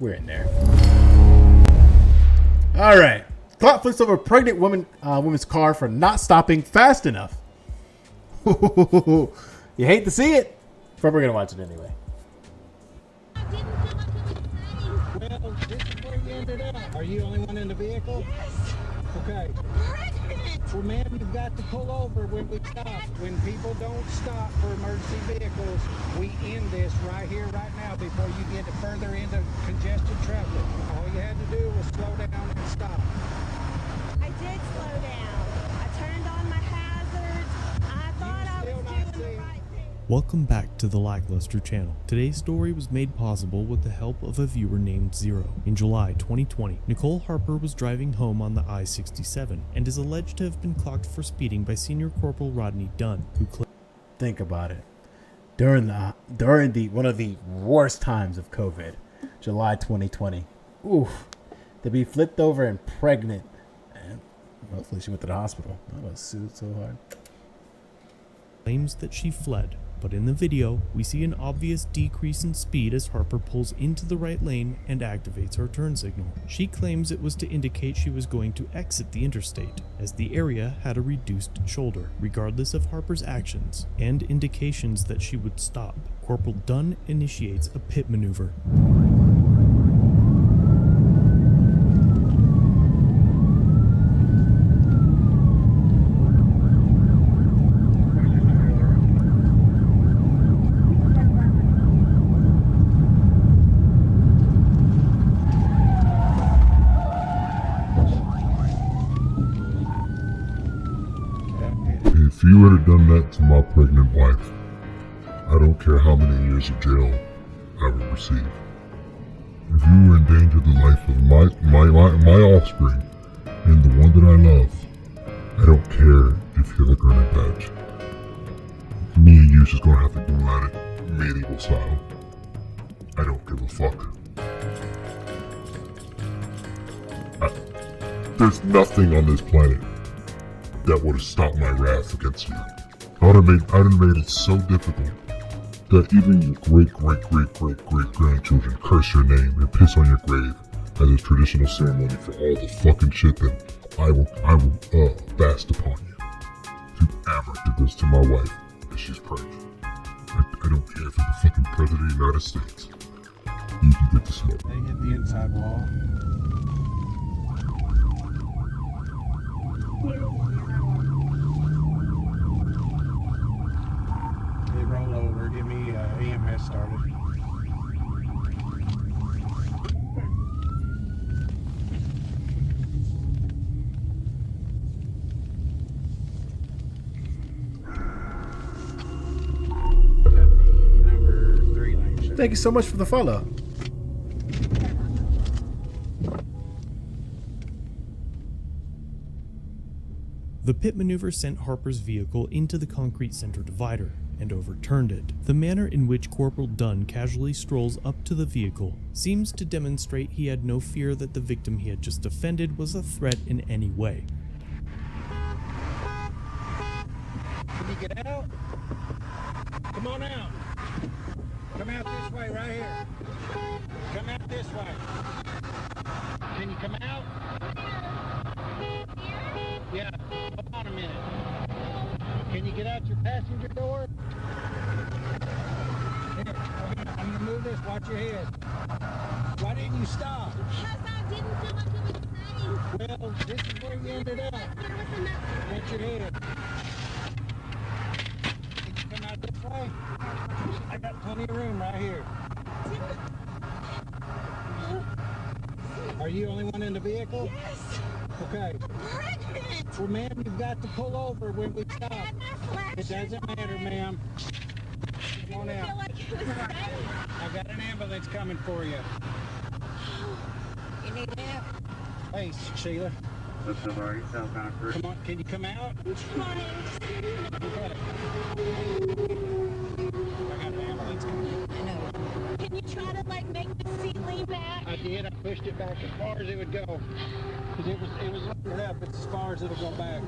We're in there. All right. Cop flips over a pregnant woman's car for not stopping fast enough. You hate to see it, but we're gonna watch it anyway. Well, this is where you ended up. Are you the only one in the vehicle? Yes. Okay. Pregnant. Well, ma'am, you've got to pull over when we stop. When people don't stop for emergency vehicles, we end this right here, right now, before you get further into congested traffic. All you had to do was slow down and stop. I did slow down. I turned on my hazards. I thought I was doing the right thing. Welcome back to the Lackluster channel. Today's story was made possible with the help of a viewer named Zero. In July 2020, Nicole Harper was driving home on the I-67 and is alleged to have been clocked for speeding by Senior Corporal Rodney Dunn, who claimed. Think about it. During the one of the worst times of COVID, July 2020. Oof. To be flipped over and pregnant. And hopefully she went to the hospital. That was so hard. Claims that she fled, but in the video, we see an obvious decrease in speed as Harper pulls into the right lane and activates her turn signal. She claims it was to indicate she was going to exit the interstate, as the area had a reduced shoulder. Regardless of Harper's actions and indications that she would stop, Corporal Dunn initiates a pit maneuver. If you had done that to my pregnant wife, I don't care how many years of jail I would receive. If you endangered the life of my offspring and the one that I love, I don't care if you're the granite badge. Me and you just gonna have to go at it medieval style. I don't give a fuck. There's nothing on this planet that would have stopped my wrath against you. I'd have made it so difficult that even your great grandchildren curse your name and piss on your grave as a traditional ceremony for all the fucking shit that I will fast upon you. If you ever did this to my wife and she's pregnant, I don't care if you're the fucking president of the United States. You can get the smoke. They hit the inside wall. They roll over, get me EMS started. Number 3 lane. Thank you so much for the follow. The pit maneuver sent Harper's vehicle into the concrete center divider and overturned it. The manner in which Corporal Dunn casually strolls up to the vehicle seems to demonstrate he had no fear that the victim he had just offended was a threat in any way. Can you get out? Come on out. Come out this way, right here. Come out this way. Can you come out? Yeah, hold on a minute. Can you get out your passenger door? Here, I'm gonna move this, watch your head. Why didn't you stop? Because I didn't feel like it was safe. Well, this is where you ended up. There was enough. Watch your head. Can you come out this way? I got plenty of room right here. Are you the only one in the vehicle? Yes. Okay. Pregnant. Well, ma'am, you've got to pull over when we stop. I had my It flashes doesn't matter, on. ma'am. Come on Didn't feel out. like it was safe. I've got an ambulance coming for you. You need help? Hey, Sheila. That's all right. Sounds kind of Come on, can you come out? I'm trying. Okay. I got an ambulance coming. I know. Can you try to like make the seat lean back? I did. I pushed it back as far as it would go. Because it was loaded up. It's as far as it'll go back.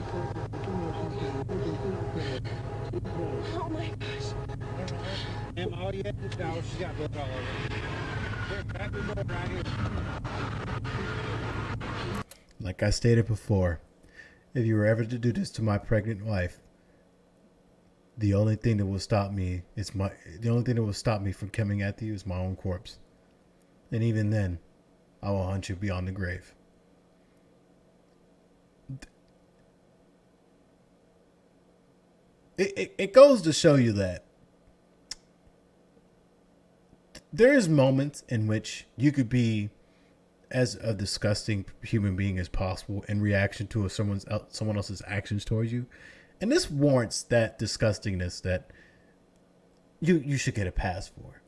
Oh my gosh. Ma'am, all you have to know, she's got blood all over. Here, grab your door right here. Like I stated before, if you were ever to do this to my pregnant wife, the only thing that will stop me from coming at you is my own corpse. And even then, I will hunt you beyond the grave. It goes to show you that there's moments in which you could be as a disgusting human being as possible in reaction to someone else's actions towards you. And this warrants that disgustingness that you should get a pass for.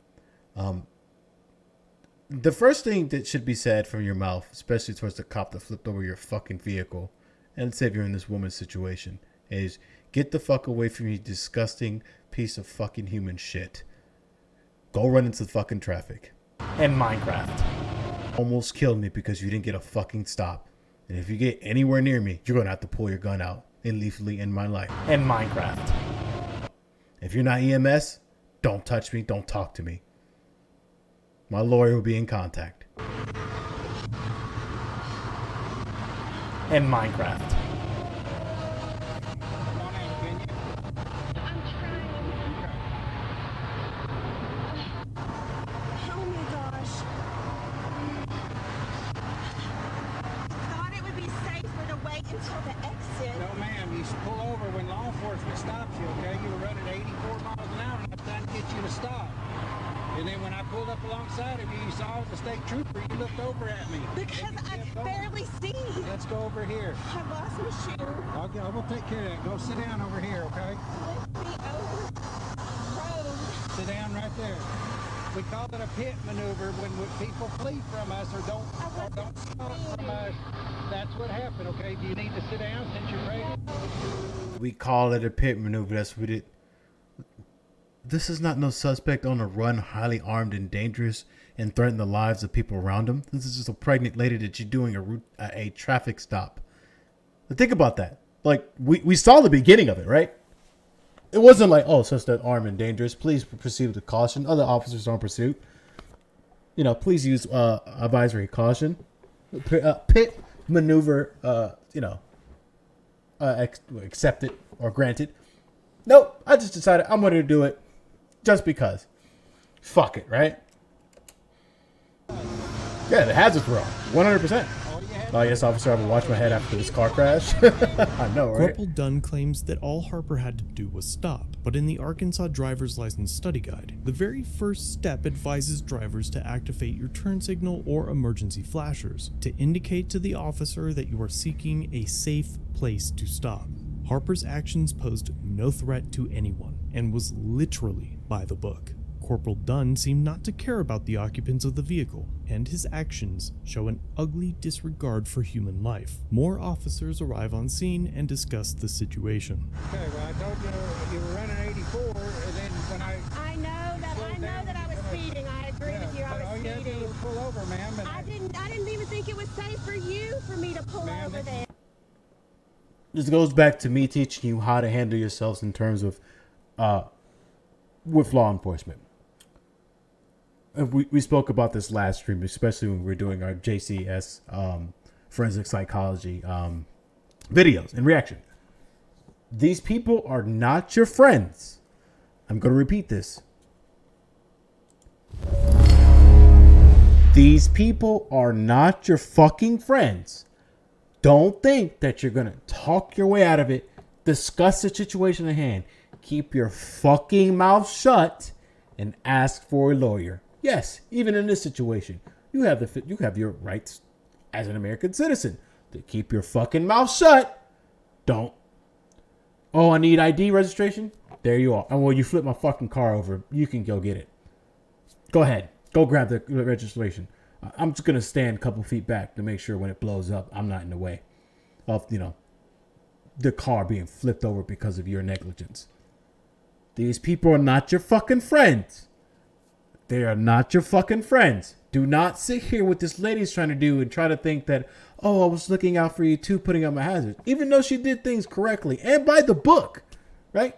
The first thing that should be said from your mouth, especially towards the cop that flipped over your fucking vehicle, and say if you're in this woman's situation, is get the fuck away from you, disgusting piece of fucking human shit. Go run into the fucking traffic. And Minecraft. Almost killed me because you didn't get a fucking stop. And if you get anywhere near me, you're going to have to pull your gun out and lethally end my life. And Minecraft. If you're not EMS, don't touch me, don't talk to me. My lawyer will be in contact. And Minecraft. Come on in, can you? I'm trying. Oh my gosh. Thought it would be safer to wait until the exit. No, ma'am. You should pull over when law enforcement stops you, okay? You were running 84 miles an hour and I was trying to get you to stop. And then when I pulled up alongside of you, you saw the state trooper. You looked over at me. Because I could barely see. Let's go over here. I lost my shoe. I will take care of that. Go sit down over here, okay? Lift me over the road. Sit down right there. We call it a pit maneuver when people flee from us or don't stop from us. That's what happened, okay? Do you need to sit down since you're pregnant? We call it a pit maneuver. That's what it. This is not no suspect on a run, highly armed and dangerous, and threaten the lives of people around him. This is just a pregnant lady that you're doing a traffic stop. But think about that. Like, we saw the beginning of it, right? It wasn't like, oh, suspect armed and dangerous. Please proceed with caution. Other officers on pursuit. You know, please use advisory caution. Pit maneuver, accepted or granted. Nope, I just decided I'm going to do it just because. Fuck it, right? Yeah, the hazards were on. 100%. Oh, yes, officer, I will watch my head after this car crash. I know, right? Corporal Dunn claims that all Harper had to do was stop, but in the Arkansas Driver's License Study Guide, the very first step advises drivers to activate your turn signal or emergency flashers to indicate to the officer that you are seeking a safe place to stop. Harper's actions posed no threat to anyone and was literally by the book. Corporal Dunn seemed not to care about the occupants of the vehicle, and his actions show an ugly disregard for human life. More officers arrive on scene and discuss the situation. Okay, well, I told you you were running 84, and then when I know that I was speeding. I agree with you. I all was you had to do speeding. was pull over, ma'am. And I didn't even think it was safe for you for me to pull Ma'am, over it's- there. This goes back to me teaching you how to handle yourselves in terms of with law enforcement. We spoke about this last stream, especially when we were doing our JCS forensic psychology videos and reaction. These people are not your friends. I'm going to repeat this. These people are not your fucking friends. Don't think that you're going to talk your way out of it. Discuss the situation at hand. Keep your fucking mouth shut and ask for a lawyer. Yes, even in this situation, you have your rights as an American citizen to keep your fucking mouth shut. Don't. Oh, I need ID registration? There you are. Oh, well, you flipped my fucking car over. You can go get it. Go ahead. Go grab the registration. I'm just going to stand a couple feet back to make sure when it blows up, I'm not in the way of, the car being flipped over because of your negligence. These people are not your fucking friends. They are not your fucking friends. Do not sit here with this lady's trying to do and try to think that, oh, I was looking out for you too, putting up my hazards. Even though she did things correctly and by the book, right?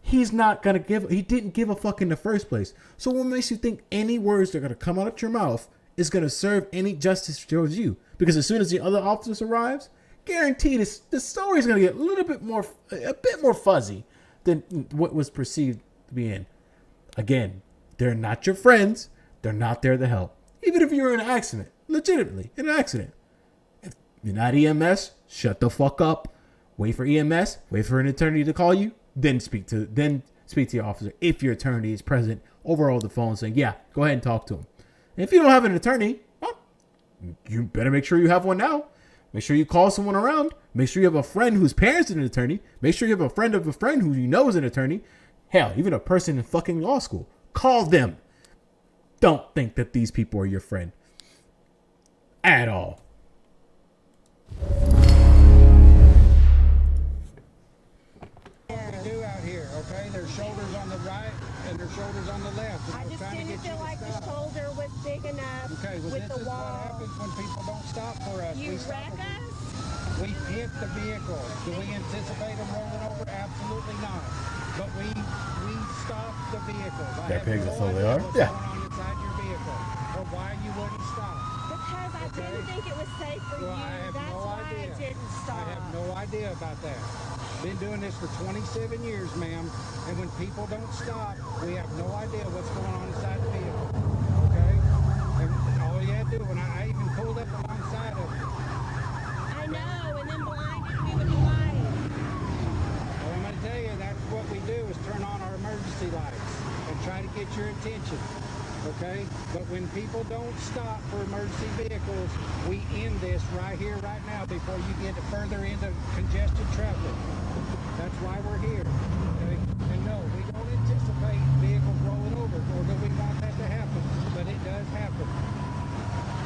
he's not gonna give. He didn't give a fuck in the first place. So what makes you think any words that are gonna come out of your mouth is gonna serve any justice towards you? Because as soon as the other officer arrives, guaranteed the story is gonna get a bit more fuzzy than what was perceived to be in. Again, they're not your friends. They're not there to help. Even if you're in an accident, legitimately in an accident. If you're not EMS, shut the fuck up. Wait for EMS. Wait for an attorney to call you. Then speak to your officer if your attorney is present over the phone, saying, "Yeah, go ahead and talk to him." And if you don't have an attorney, well, you better make sure you have one now. Make sure you call someone around. Make sure you have a friend whose parents are an attorney. Make sure you have a friend of a friend who you know is an attorney. Hell, even a person in fucking law school. Call them. Don't think that these people are your friend at all. What we do out here, okay? There's shoulders on the right and there's shoulders on the left. And I we're just trying to didn't get you feel to like the stop. shoulder was big enough Okay, well, with this the is what wall. happens when people don't stop for us. You We stop wreck them. us? We hit the vehicle. Do we anticipate them rolling over? Absolutely not. But we stop the vehicle. That pigs no are so they idea are? what's Yeah. going on inside your vehicle or why you wouldn't stop. Because I didn't think it was safe for Well, you. I have That's no why idea. I didn't stop. I have no idea about that. Been doing this for 27 years, ma'am. And when people don't stop, we have no idea what's going on inside the vehicle. Okay? And all you had to do, when I even pulled up alongside of it, I know, and then blinded me with the light. well, I'm going to tell you, that's what we do is turn on our emergency lights and try to get your attention. Okay? But when people don't stop for emergency vehicles, we end this right here, right now, before you get further into congested traffic. That's why we're here. Okay? And no, we don't anticipate vehicles rolling over, or do we want that to happen? But it does happen.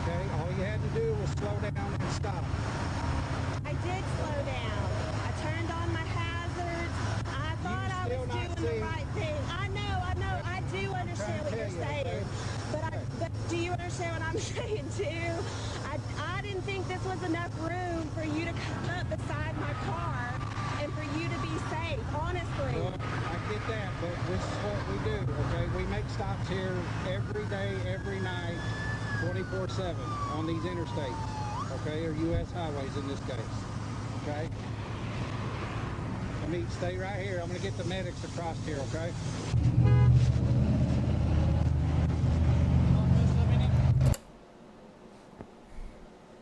Okay? All you had to do was slow down and stop. I did slow down. I turned on my hazards. I thought I still was not doing seeing- the right thing. I know. I do understand what you're saying. But do you understand what I'm saying too? I didn't think this was enough room for you to come up beside my car and for you to be safe, honestly. Well, I get that, but this is what we do, okay? We make stops here every day, every night, 24/7 on these interstates, okay? Or U.S. highways in this case, okay? Let me stay right here. I'm going to get the medics across here, okay?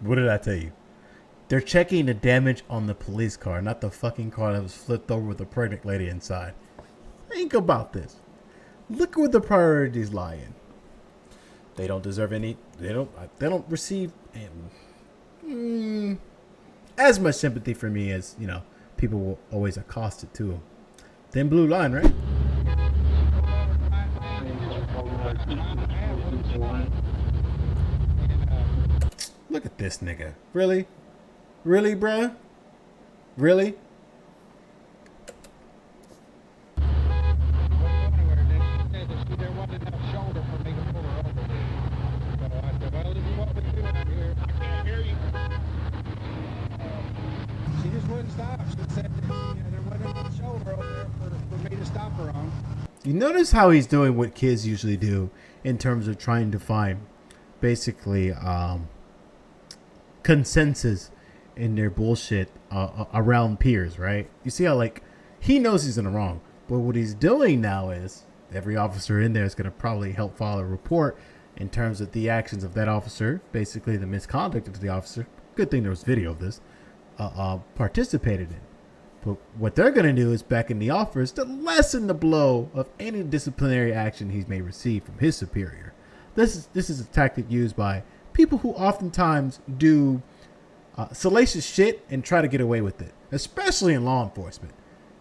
What did I tell you? They're checking the damage on the police car, not the fucking car that was flipped over with a pregnant lady inside. Think about this. Look where the priorities lie in. They don't deserve any. They don't receive as much sympathy for me as people will always accost it to them. Then blue line, right? Look at this nigga. Really? Really, bruh? Really? There wasn't enough shoulder for me to pull her over. So I said, well, this is what we do out here. I can't hear you. She just wouldn't stop. She said that there wasn't enough shoulder over there for me to stop her on. You notice how he's doing what kids usually do in terms of trying to find basically consensus in their bullshit around peers, right? You see how he knows he's in the wrong, but what he's doing now is every officer in there is going to probably help file a report in terms of the actions of that officer, basically the misconduct of the officer. Good thing there was video of this, participated in. But what they're going to do is beckon the officers to lessen the blow of any disciplinary action he may receive from his superior. This is a tactic used by people who oftentimes do salacious shit and try to get away with it, especially in law enforcement.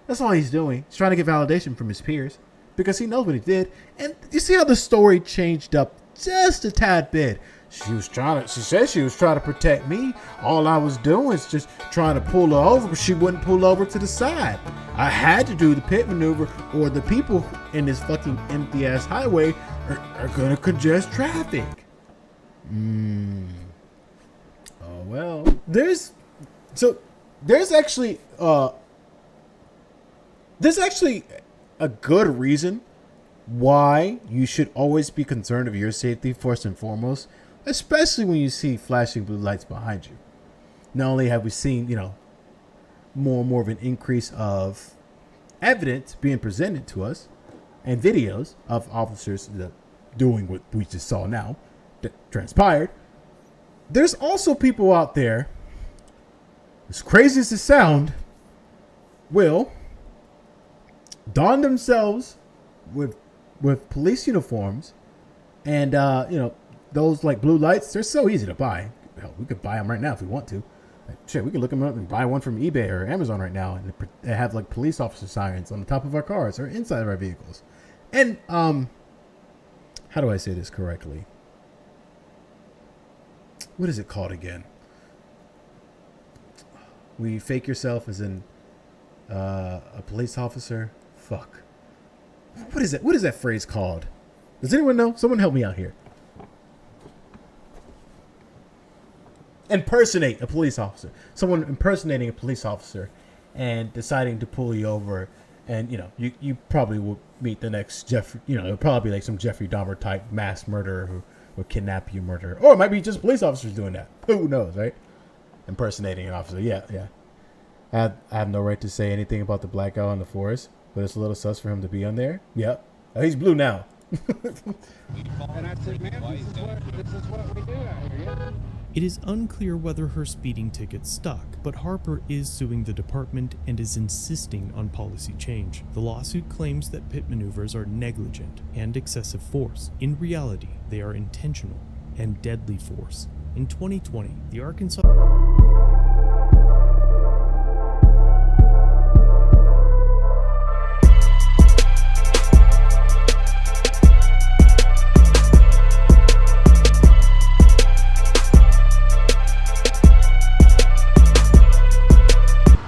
That's all he's doing. He's trying to get validation from his peers because he knows what he did. And you see how the story changed up just a tad bit. She said she was trying to protect me. All I was doing is just trying to pull her over, but she wouldn't pull over to the side. I had to do the pit maneuver, or the people in this fucking empty ass highway are gonna congest traffic. Oh well. There's actually a good reason why you should always be concerned of your safety first and foremost, especially when you see flashing blue lights behind you. Not only have we seen, more and more of an increase of evidence being presented to us and videos of officers doing what we just saw now that transpired, there's also people out there, as crazy as it sounds, will don themselves with police uniforms and those like blue lights. They're so easy to buy. Hell, we could buy them right now if we want to. Shit, we could look them up and buy one from eBay or Amazon right now, and they have like police officer sirens on the top of our cars or inside of our vehicles. And how do I say this correctly? What is it called again? We fake yourself as in a police officer. Fuck. What is it? What is that phrase called? Does anyone know? Someone help me out here. Impersonate a police officer. Someone impersonating a police officer and deciding to pull you over, and you probably will meet the next Jeffrey. It'll probably be like some Jeffrey Dahmer type mass murderer who will kidnap you, murder, or it might be just police officers doing that. Who knows, right? Impersonating an officer. Yeah. I have no right to say anything about the black guy on the forest, but it's a little sus for him to be on there. Yep. Oh, he's blue now. And I said, man, this is what we do out here. Yeah? It is unclear whether her speeding ticket stuck, but Harper is suing the department and is insisting on policy change. The lawsuit claims that pit maneuvers are negligent and excessive force. In reality, they are intentional and deadly force. In 2020, the Arkansas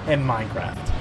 and Minecraft.